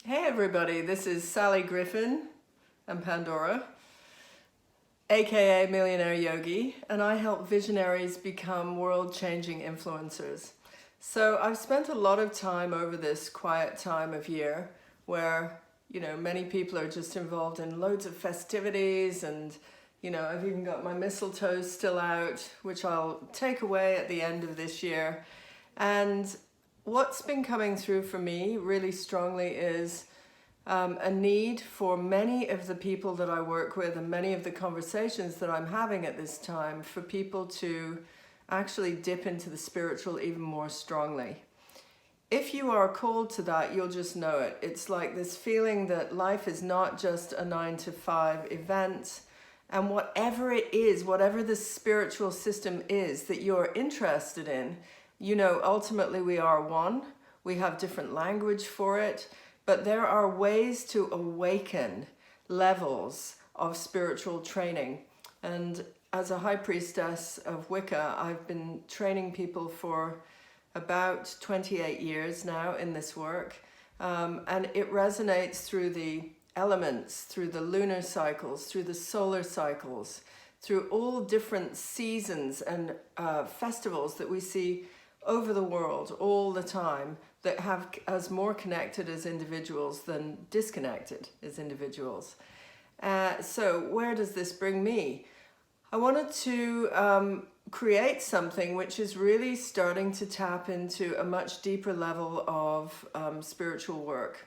Hey everybody, this is Sally Griffin and Pandora, aka Millionaire Yogi, and I help visionaries become world-changing influencers. So I've spent a lot of time over this quiet time of year where, many people are just involved in loads of festivities and, I've even got my mistletoe still out, which I'll take away at the end of this year. And what's been coming through for me really strongly is a need for many of the people that I work with and many of the conversations that I'm having at this time for people to actually dip into the spiritual even more strongly. If you are called to that, you'll just know it. It's like this feeling that life is not just a 9-to-5 event, and whatever it is, whatever the spiritual system is that you're interested in, ultimately we are one. We have different language for it, but there are ways to awaken levels of spiritual training. And as a high priestess of Wicca, I've been training people for about 28 years now in this work. And it resonates through the elements, through the lunar cycles, through the solar cycles, through all different seasons and festivals that we see over the world all the time that have us more connected as individuals than disconnected as individuals. So where does this bring me? I wanted to create something which is really starting to tap into a much deeper level of spiritual work.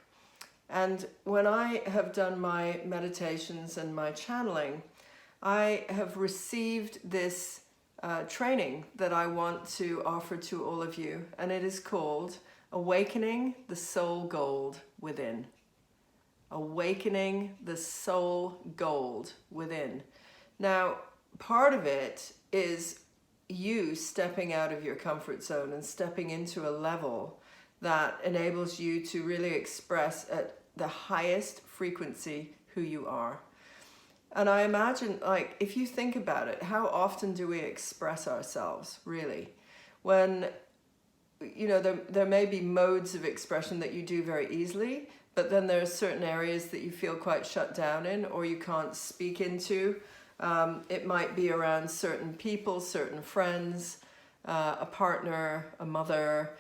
And when I have done my meditations and my channeling, I have received this training that I want to offer to all of you, and it is called Awakening the Soul Gold Within. Awakening the Soul Gold Within. Now, part of it is you stepping out of your comfort zone and stepping into a level that enables you to really express at the highest frequency who you are. And I imagine, if you think about it, how often do we express ourselves, really? When, there may be modes of expression that you do very easily, but then there are certain areas that you feel quite shut down in or you can't speak into. It might be around certain people, certain friends, a partner, a mother.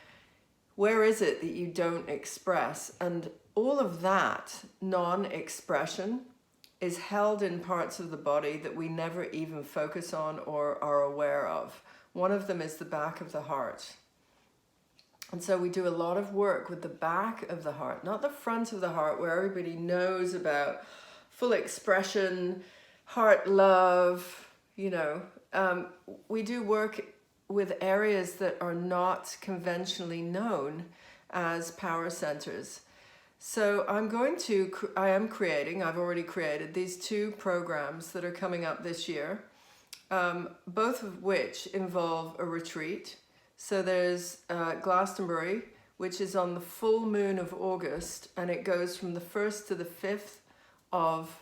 Where is it that you don't express? And all of that non-expression is held in parts of the body that we never even focus on or are aware of. One of them is the back of the heart. And so we do a lot of work with the back of the heart, not the front of the heart where everybody knows about full expression, heart love, we do work with areas that are not conventionally known as power centers. So I've already created these 2 programs that are coming up this year, both of which involve a retreat. So there's Glastonbury, which is on the full moon of August, and it goes from the 1st to the 5th of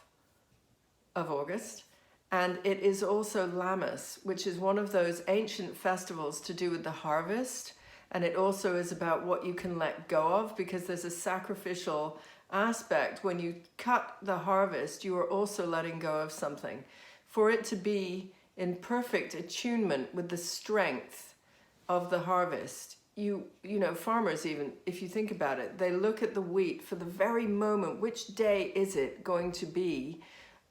August. And it is also Lammas, which is one of those ancient festivals to do with the harvest. And it also is about what you can let go of, because there's a sacrificial aspect. When you cut the harvest, you are also letting go of something. For it to be in perfect attunement with the strength of the harvest, farmers even, if you think about it, they look at the wheat for the very moment, which day is it going to be?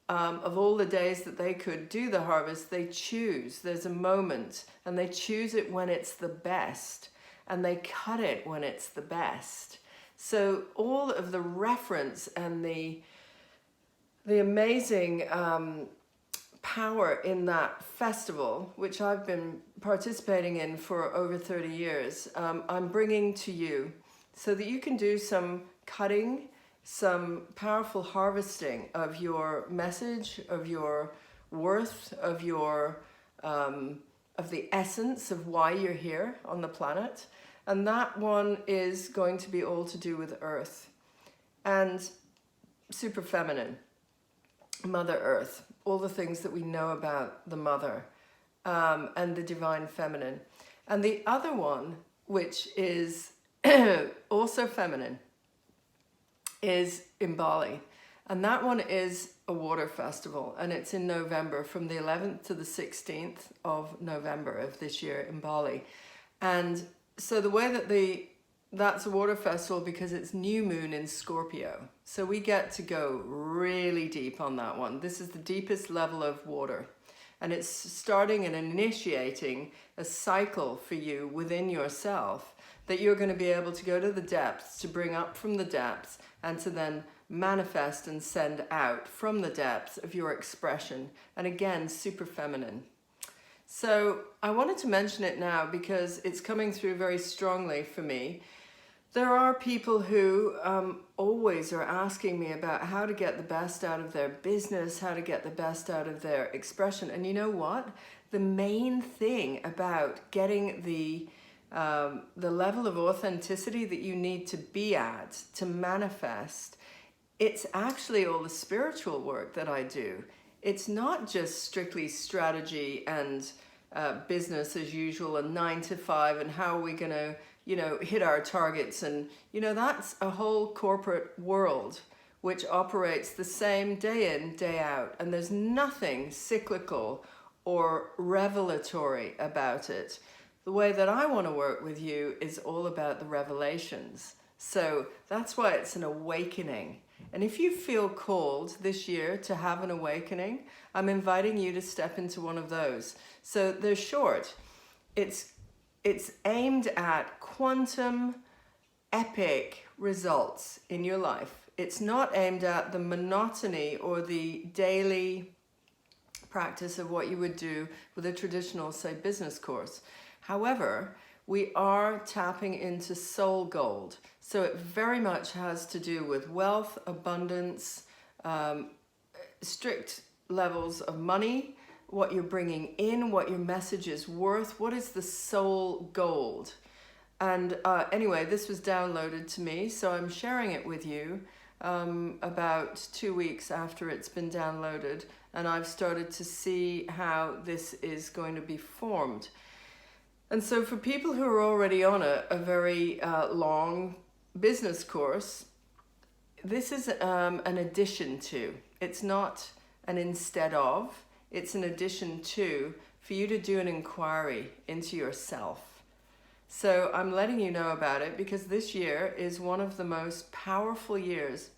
Of all the days that they could do the harvest, they choose. There's a moment, and they choose it when it's the best. And they cut it when it's the best. So all of the reference and the amazing power in that festival, which I've been participating in for over 30 years, I'm bringing to you so that you can do some cutting, some powerful harvesting of your message, of your worth, of your of the essence of why you're here on the planet. And that one is going to be all to do with Earth and super feminine, Mother Earth, all the things that we know about the Mother and the Divine Feminine. And the other one, which is also feminine, is in Bali. And that one is a water festival, and it's in November, from the 11th to the 16th of November of this year in Bali. And so the way that that's a water festival because it's new moon in Scorpio. So we get to go really deep on that one. This is the deepest level of water. And it's starting and initiating a cycle for you within yourself that you're going to be able to go to the depths, to bring up from the depths, and to then manifest and send out from the depths of your expression. And again, super feminine. So I wanted to mention it now because it's coming through very strongly for me. There are people who always are asking me about how to get the best out of their business, how to get the best out of their expression. And you know what? The main thing about getting the level of authenticity that you need to be at, to manifest, it's actually all the spiritual work that I do. It's not just strictly strategy and business as usual and 9 to 5 and how are we going to, hit our targets. And, that's a whole corporate world which operates the same day in, day out. And there's nothing cyclical or revelatory about it. The way that I want to work with you is all about the revelations. So that's why it's an awakening. And if you feel called this year to have an awakening, I'm inviting you to step into one of those. So they're short. It's aimed at quantum epic results in your life. It's not aimed at the monotony or the daily practice of what you would do with a traditional, say, business course. However, we are tapping into soul gold. So it very much has to do with wealth, abundance, strict levels of money, what you're bringing in, what your message is worth, what is the soul gold. And anyway, this was downloaded to me, so I'm sharing it with you about 2 weeks after it's been downloaded, and I've started to see how this is going to be formed. And so for people who are already on a very long business course, this is an addition to. It's not an instead of, it's an addition to, for you to do an inquiry into yourself. So I'm letting you know about it because this year is one of the most powerful years.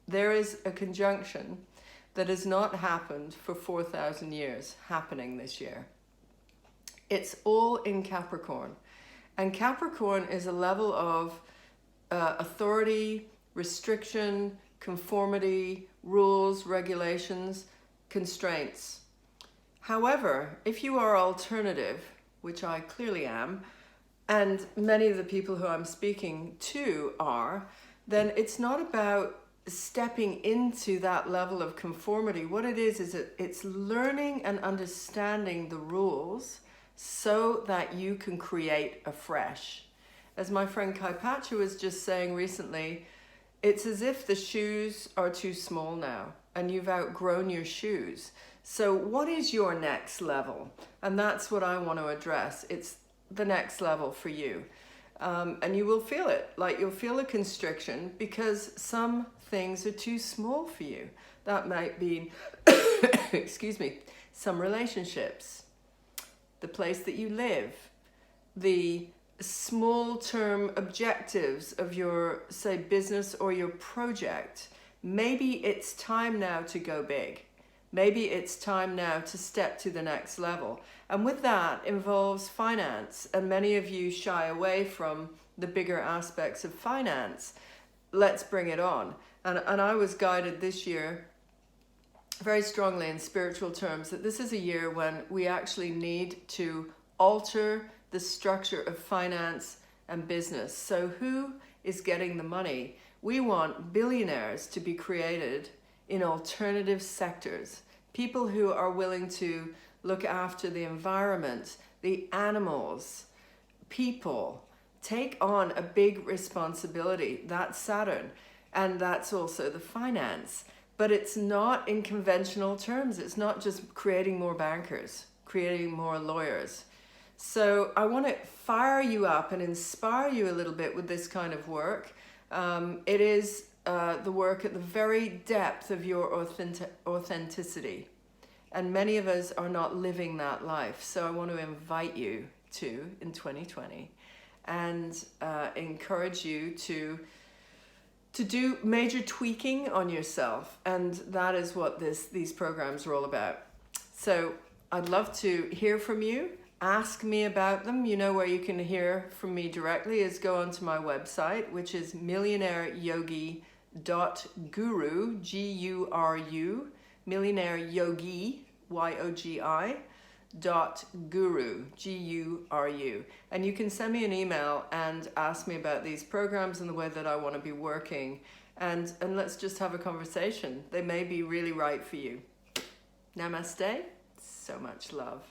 There is a conjunction that has not happened for 4,000 years happening this year. It's all in Capricorn. And Capricorn is a level of authority, restriction, conformity, rules, regulations, constraints. However, if you are alternative, which I clearly am, and many of the people who I'm speaking to are, then it's not about stepping into that level of conformity. What it is it's learning and understanding the rules so that you can create afresh. As my friend Kaipacha was just saying recently, it's as if the shoes are too small now and you've outgrown your shoes. So what is your next level? And that's what I want to address. It's the next level for you. And you will feel it, like you'll feel a constriction because some things are too small for you. That might be, excuse me, some relationships, the place that you live, the small term objectives of your, say, business or your project. Maybe it's time now to go big. Maybe it's time now to step to the next level. And with that involves finance. And many of you shy away from the bigger aspects of finance. Let's bring it on. And I was guided this year very strongly in spiritual terms that this is a year when we actually need to alter the structure of finance and business. So who is getting the money? We want billionaires to be created in alternative sectors. People who are willing to look after the environment, the animals, people, take on a big responsibility. That's Saturn. And that's also the finance. But it's not in conventional terms. It's not just creating more bankers, creating more lawyers. So I want to fire you up and inspire you a little bit with this kind of work. It is the work at the very depth of your authenticity. And many of us are not living that life. So I want to invite you to, in 2020, and encourage you to do major tweaking on yourself. And that is what these programs are all about. So I'd love to hear from you. Ask me about them. You know where you can hear from me directly is go onto my website, which is millionaireyogi.guru, G-U-R-U, millionaire yogi, Y-O-G-I, .guru, G-U-R-U. And you can send me an email and ask me about these programs and the way that I want to be working. And let's just have a conversation. They may be really right for you. Namaste. So much love.